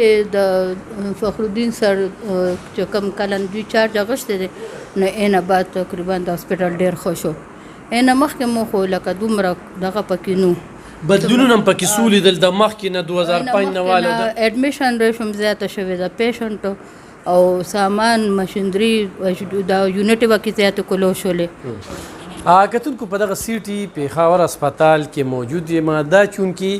د فخرالدین سر چې کوم کلن دوی چارج اغوښتی دی نو اینه بعد تقریبا د هاسپټل ډېر ښه شو. اینه مخکې مو خو لکه دومره دغه پکې نو بدلونونه هم پکې څو لیدل د مخکې نه 2005 نه واله ده. اډمیشن ریټ هم زیاته شوې ده پیشنټو او سامان مشینري د یونټ وکې زیاته کلو شولې. کتونکو په دغه سیټي پېښور هسپتال کې موجود یم دا چونکې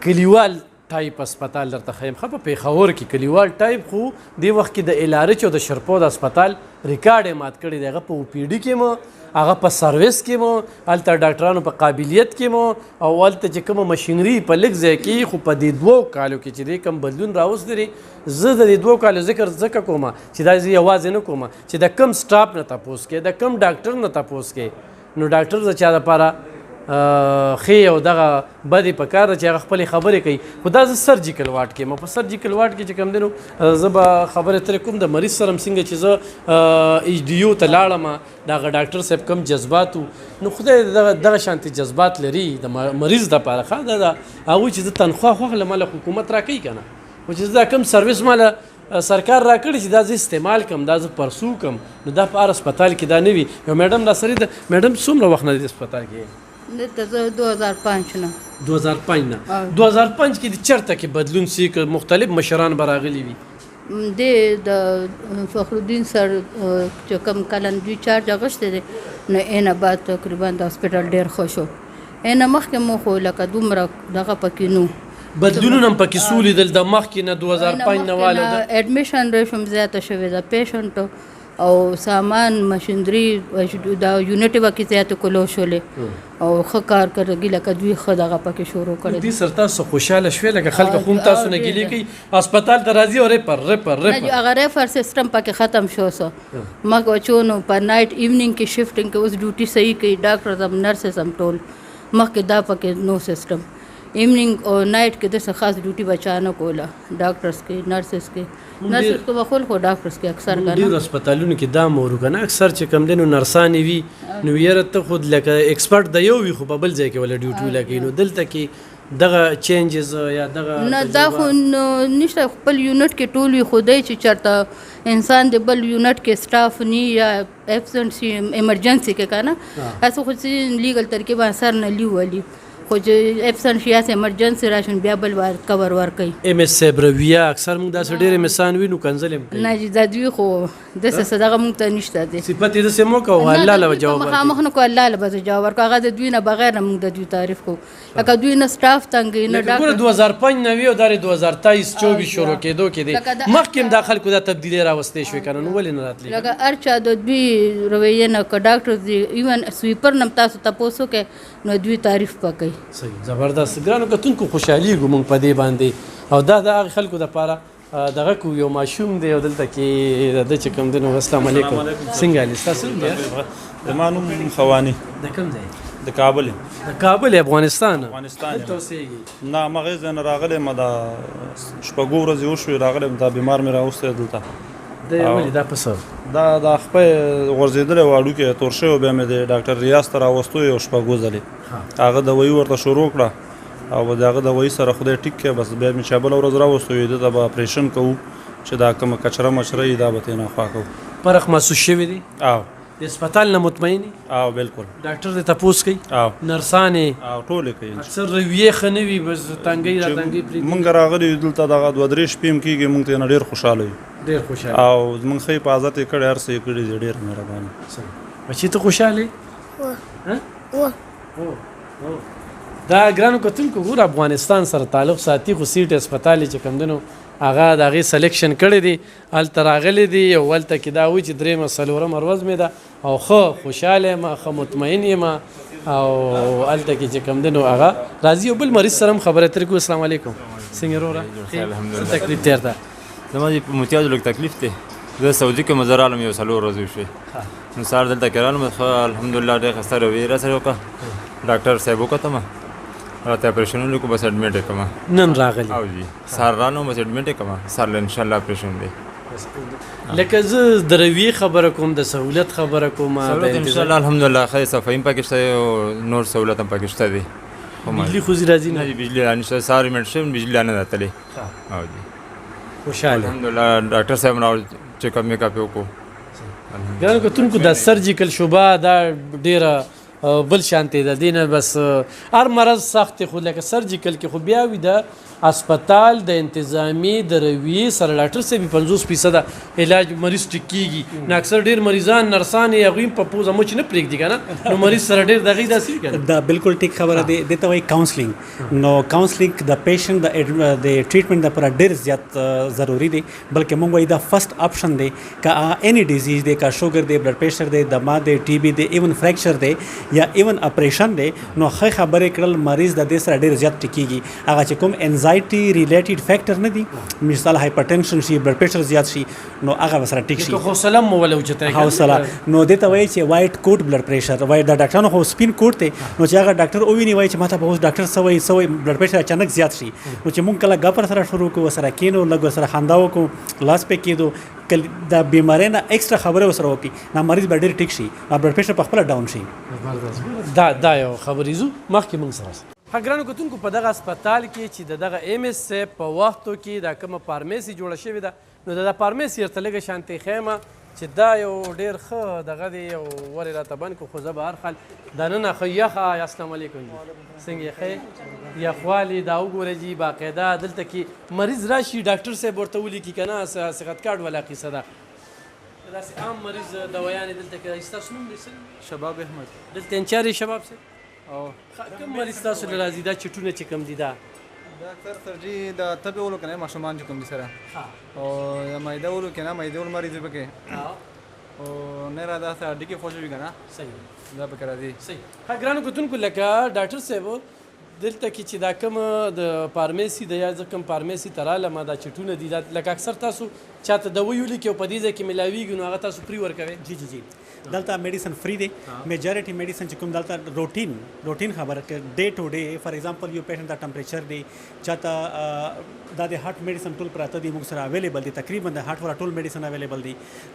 کلیوال ټایپ هسپتال درته ښیم ښه په پېښور کې کلیوال ټایپ خو دې وخت کې د ایلارچ او د شرپود هسپتال ریکارډ یې مات کړی دی هغه په او پی ډي کې مو هغه په سروس کې مو هلته ډاکټرانو په قابلیت کې مو او هلته چې کومه مشینري په لږ ځای کې خو په دې 2 کالو کې چې دې کوم بدلون راوستی دی زه د دې 2 کالو ذکر ځکه کوم چې دا زه یوازې نه کوم چې د کم سټاپ نه تپوس کې د کم ډاکټر نه تپوس کې نو ډاکټر د چا دپاره ښې او دغه بدې په کار ده چې هغه خپلې خبرې کوي خو دا زه سرجیکل واټ کې یم په سرجیکل واټ کې چې کوم دی نو زه به خبرې ترې کوم د مریض سره هم څنګه چې زه ایچ ډي یو ته لاړم د هغه ډاکټر صاحب کوم جذبات نو خدای دغه شانتې جذبات لري د مریض دپاره ښه دا هغوی چې زه تنخوا خوښله ماله حکومت راکوي که نه خو چې زه دا کوم سروس ماله سرکار را کړی چې دا زه استعمال کم دا زه پرسو کم نو دا په هر هسپتال کې دا نه وي یو میډم را سره ده میډم څومره وخت نه دی هسپتال کې 2005 نه 2005 نه 2005 کې د چرته کې بدلون سي که مختلف مشران به راغلي وي د فخرالدین سر چې کوم کلن دوی چارج اغوښتی دی نو اینه بعد تقریبا د هاسپټل ډېر ښه شو. اینه مخکې مو خو لکه دومره دغه پکې نو بدلونونه هم پکې څو لیدل د مخکې نه 2005 نه واله ده. اډمیشن ریټ هم زیاته شوې ده پیشنټو او سامان مشینري د یونټ وکې زیاته کلو شولې او ښه کار کړګي لکه دوی ښه دغه پکې شروع کړی دې سر تاسو خوشحاله شوې لکه خلک خو تاسو نه ګیلې کوي هسپتال ته راځي او ریپر هغه ریفر سیستم پکې ختم شو سو مګ چونو په نایټ ایونینګ کې شفټینګ کې اوس ډیوټي صحیح کوي ډاکټرز هم نرسز هم ټول مخکې دا پکې نو سیستم ایونینګ او نایټ کې داسې خاص ډیوټي بچا نه کوله ډاکټرز کې نرسز کې بخول خو ډاکټرز کې اکثر کنه ډېرو هسپتالونو کې دا مورو کنه اکثر چې کم دی نو نرسانې وي نو یاره ته خود لکه ایکسپرټ د یو وي خو په بل ځای کې ولا ډیوټي ولګوي نو دلته کې دغه چینجز یا دغه نه دا خو نشته خپل یونټ کې ټول وي خدای چې چېرته انسان د بل یونټ کې سټاف نی یا ایبسنټ شي ایمرجنسي کې کنه هسې خو چې لیګل طریقې باندې سر نه لیولي خو چې ایبسنټ شي یا ایمرجنسي راشن بیا بل وار کور ورکوي ام اس صاحب رویه اکثر موږ داسې ډېرې مثان وینو کنځل هم کوي نه چې دا دوی خو داسې څه دغه موږ ته نشته دی صفت یې داسې مو کوو الله له به جواب ورکوي مخامخ نه کوو الله له به جواب ورکوو هغه د دوی نه بغیر نه موږ د دوی تعریف کوو لکه دوی نه سټاف تنګوي نه ډاکټر 2005 نه وي او دا 2023 24 شروع کېدو کې دی مخکې هم دا خلکو دا تبدیلي راوستې شوې که نه نو ولې نه راتلي لکه هر چا د دوی رویې نه که ډاکټر دی ایون سویپر نه هم تاسو تپوس وکړئ نو دوی تعریف به کوي. صحیح زبردست ګرانو کتونکو خوشحالېږو موږ په دې باندې او دا د هغې خلکو دپاره دغه کو یو ماشوم دی او دلته کې د ده چې کوم دی نو السلام علیکم څنګه حال ستاسو نوم دی؟ زما نوم خواني د کوم ځای؟ د کابل. د کابل افغانستان دلته اوسېږي؟ نه ما هغې ځای نه راغلی یم دا شپږو ورځې وشوې راغلی یم دا بیمار مې راوستی دلته ولې دا په څه دا خپې غورځېدلی و هډوکې تور شوی بیا مې د ډاکټر ریاض ته راوستو یو شپږو ځلې هغه دوایي ورته شروع کړه او د هغه دوایي سره خدای ټیک کړی بس بیا مې چې بله ورځ راوستو ده ته به اپریشن کوو چې دا کومه کچره مچره وي دا به ترېنه خوا کوو. فرق محسوس شوی دی؟ او د هسپتال نه مطمئن یې؟ او بالکل ډاکټر دې تپوس کوي؟ او نرسانې او ټولې کوي اکثر رویې ښه نه وي بس تنګۍ را تنګۍ پرېږدي. مونږ راغلي یو دلته دغه 2-3 شپې هم کېږي مونږ ترېنه ډېر خوشحاله یو ډېر خوشحاله او زمونږ ښه حفاظت یې کړی هر څه یې کړي دي ډېر مهرباني. بچي ته خوشحاله یې؟ دا ګرانو کتونکو ګوره افغانستان سره تعلق ساتي خو سیټ هسپتال چې کوم دی نو هغه د هغې سلیکشن کړی دی هلته راغلی دی او هلته کې دا وایي چې درېیمه څلورمه ورځ مې ده او ښه خوشحاله یم ښه مطمئن یم او هلته کې چې کوم دی نو هغه راځي یو بل مریض سره هم خبرې اترې کوو. السلام علیکم څنګه وروره څه تکلیف تېر ده؟ زما په متیازو لږ تکلیف دی زه سعودي کې مزه رالم یو 4 ورځې وشوې نو سهار دلته کې رالم الحمدلله ډېر ښه رویې راسره وکړه ډاکټر صاحب وکتم راته اپریشن وکړو بس اډمیټ یې کړم نن راغلی او جی سهار رالم بس اډمیټ یې کړم سهار انشاءالله اپریشن دی لکه زه د رویې خبره کوم د سهولت خبره کوم سهولت انشاءالله الحمدلله ښه صفایي هم پکې شته او نور سهولت هم پکې شته دی بجلی خو راځي نه بجلی رانشته سهار اډمیټ شوم بجلی نه راتلې او جی خوشاله الحمدلله ډاکټر صاحب راو چیک اپ میک اپ وکړو ګرانو کتونکو د سرجیکل شوبه دا ډیره بل شانتې ده دینه بس هر مرض سخت دی خو لکه سرجیکل کې خو بیا وي د اسپتال د انتظامی د رویې سره ډاکټر صاحب 50% علاج مریض ټیک کیږي نو اکثر ډیر مریضان نرسان یې هغوی په پوزه مچ نه پرېږدي که نه نو مریض سره ډیر دغې داسې وي که دا بالکل ټیک خبره دی دې ته وایي کاونسلینګ نو کاونسلینګ د پیشنټ د ټریټمنټ لپاره ډیر زیات ضروری دی بلکې موږ وایي دا فرست آپشن دی که اني ډیزیز دی که شوګر دی بلډ پریشر دی دما دی ټي بي دی ایون فریکچر دی یا ایون اپریشن دی نو ښه خبرې کړل مریض د دې سره ډیر زیات ټیکیږي هغه چې کوم انزایټي ریلیټډ فیکټر نه دي مثال هایپرټنشن شي بلډ پریشر زیات شي نو هغه سره ټیک شي حوصله مو ولا اوچته حوصله نو دې ته وایي چې وایټ کوټ بلډ پریشر وایي د ډاکټرانو خو سپین کوټ دی نو چې هغه ډاکټر وویني وایي چې ماته به اوس ډاکټر سوی بلډ پریشر اچانک زیات شي نو چې موږ کله ګپ سره شروع کوو سره کینو لږ سره خندا وکړو لاس پې کېدو د بیمارۍ نه ایکسټرا خبره ورسره وکړي نو مریض به ډېر ټیک شي او بلډ پریشر په خپله ډاون شي دا یو خبرې زو مخکې موږ سره ګرانو کتونکو په دغه اسپتال کې چې د دغه ایم اس صاحب په وختو کې دا کومه فارمیسي جوړه شوې ده نو د فارمیسي ورته لږه شانتې ښیمه چې دا یو ډېر ښه دغه دی یو ورې راته بند کړو خو زه به هر حال دننه ښه یخه السلام علیکم جی څنګه یې ښه یخوالي دا وګوره جي باقاعده دلته کې مریض راشي ډاکټر صاحب ورته ولیکي که نه صحت کارډ والا قیصه ده داسې عام مریض دوایانې دلته کې ستاسو نوم دی څه شباب احمد دلته انچارې شباب صاحب او کوم مریض تاسو له راځي دا چټونه چې کوم دي دا دا اکثر سرجي د تبې ولو کنه ماشومان چې کوم دي سره او د معده ولو کنه معده ول مریض پکې او نه را دا سره ډیکي فوجي کنه صحیح دا پکې راځي صحیح ها ګرانو کتونکو لکه ډاکټر صاحب دلته کې چې دا کوم د فارمیسي د یا کوم فارمیسي تراله ما دا چټونه دي لکه اکثر تاسو چاته دوا یو لیکي او په دې ځای کې ملاویږي نو هغه تاسو فری ورکوي جی دلته میډیسن فری دی میجورټي میډیسن چې کوم دلته روټین خبره کې ډے ټو ډے فار ایگزامپل یو پیشنټ دا ټمپریچر دی چاته دا د هارت میډیسن ټول پراته دي موږ سره اویلیبل دي تقریبا د هارت والا ټول میډیسن اویلیبل دي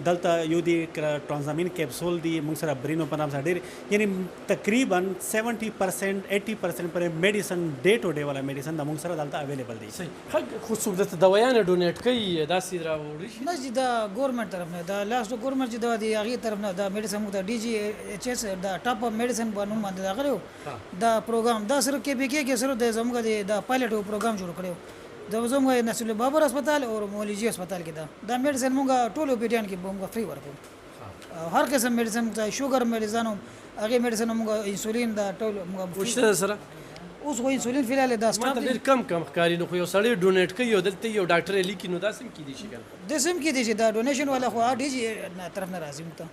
دلته یو دی ټرانزامین کیپسول دی موږ سره برینو په نام سره ډېر یعنی تقریبا 70% 80% پر میډیسن ډے ټو ډے والا میډیسن د موږ سره دلته اویلیبل دي صحیح خو څوک درته دوايانې ډونیټ کوي داسې راوړي شي نه چې دا ګورنمنټ طرف نه دا لاست ګورنمنټ چې دا دی هغې طرف نه دا میډیسن موږ ته ډي جي ایچ ایس دا ټاپ اپ میډیسن په نوم باندې راغلی دا پروګرام دا صرف کې بي کې صرف د زموږ د پایلټ پروګرام جوړ کړی دا زموږ نصر بابر هسپتال او مولوی هسپتال کې دا میډیسن موږ ټول اوپیډیان کې موږ فری ورکوو هر قسم میډیسن ته شوګر میډیسن هغه میډیسن موږ انسولین دا ټول موږ وشته سره اوس خو انسولین فیلال دا ما ته ډېر کم ښکاري نو خو یو سړی ډونیټ کوي او دلته یو ډاکټر یې لیکي نو داسې هم کیدای شي که نه داسې هم کیدای شي دا ډونیشن والا خو ډي جي طرف نه راځي موږ ته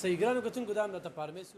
صحیح ګرانو کتونکو دا هم درته فارمیسي